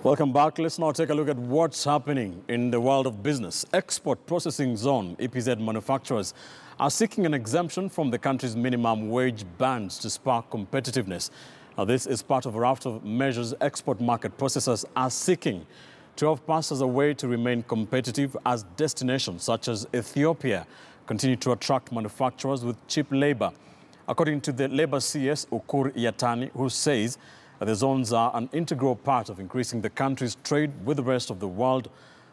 Welcome back. Let's now take a look at what's happening in the world of business. Export Processing Zone (EPZ) manufacturers are seeking an exemption from the country's minimum wage bands to spark competitiveness. Now, this is part of a raft of measures export market processors are seeking to have passed as a way to remain competitive as destinations such as Ethiopia continue to attract manufacturers with cheap labor. According to the Labour CS, Ukur Yatani, who says the zones are an integral part of increasing the country's trade with the rest of the world,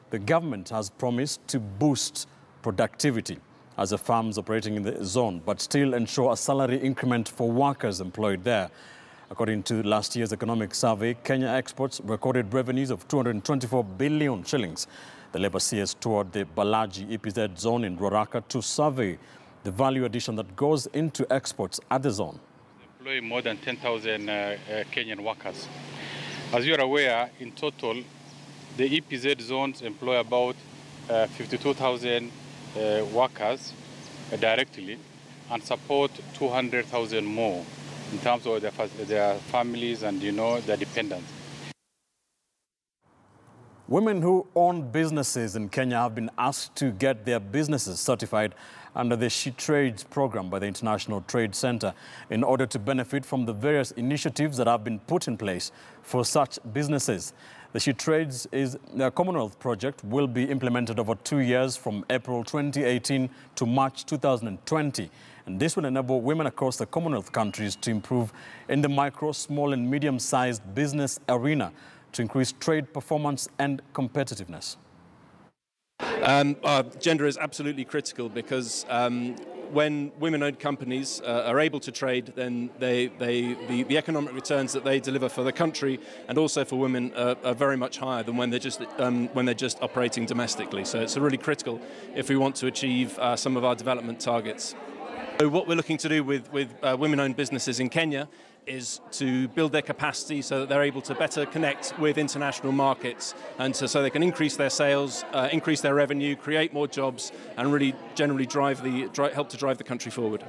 the government has promised to boost productivity as the firms operating in the zone, but still ensure a salary increment for workers employed there. According to last year's economic survey, Kenya exports recorded revenues of 224 billion shillings. The Labour CS toured the Balaji EPZ zone in Ruaraka to survey the value addition that goes into exports at the zone. Employ more than 10,000 Kenyan workers. As you are aware, in total, the EPZ zones employ about 52,000 workers directly and support 200,000 more in terms of their families and, their dependents. Women who own businesses in Kenya have been asked to get their businesses certified under the She Trades program by the International Trade Center in order to benefit from the various initiatives that have been put in place for such businesses. The She Trades is a Commonwealth project will be implemented over 2 years from April 2018 to March 2020. And this will enable women across the Commonwealth countries to improve in the micro, small and medium-sized business arena to increase trade performance and competitiveness. Gender is absolutely critical because when women-owned companies are able to trade, then the economic returns that they deliver for the country and also for women are very much higher than when they're just operating domestically. So it's really critical if we want to achieve some of our development targets. So what we're looking to do with women-owned businesses in Kenya is to build their capacity so that they're able to better connect with international markets and so they can increase their sales, increase their revenue, create more jobs and really generally help to drive the country forward.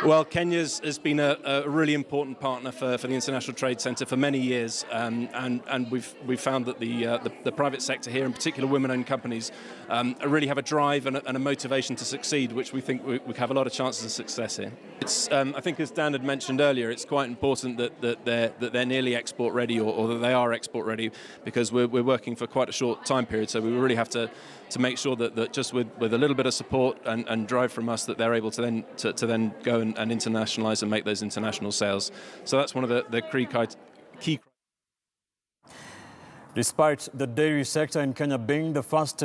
Well, Kenya has been a really important partner for the International Trade Center for many years, and we've found that the private sector here, in particular women-owned companies, really have a drive and a motivation to succeed, which we think we have a lot of chances of success here. It's, I think, as Dan had mentioned earlier, it's quite important that they're nearly export ready or that they are export ready, because we're working for quite a short time period. So we really have to make sure that just with a little bit of support and drive from us, that they're able to then go and internationalize and make those international sales. So that's one of the key. Despite the dairy sector in Kenya being the fastest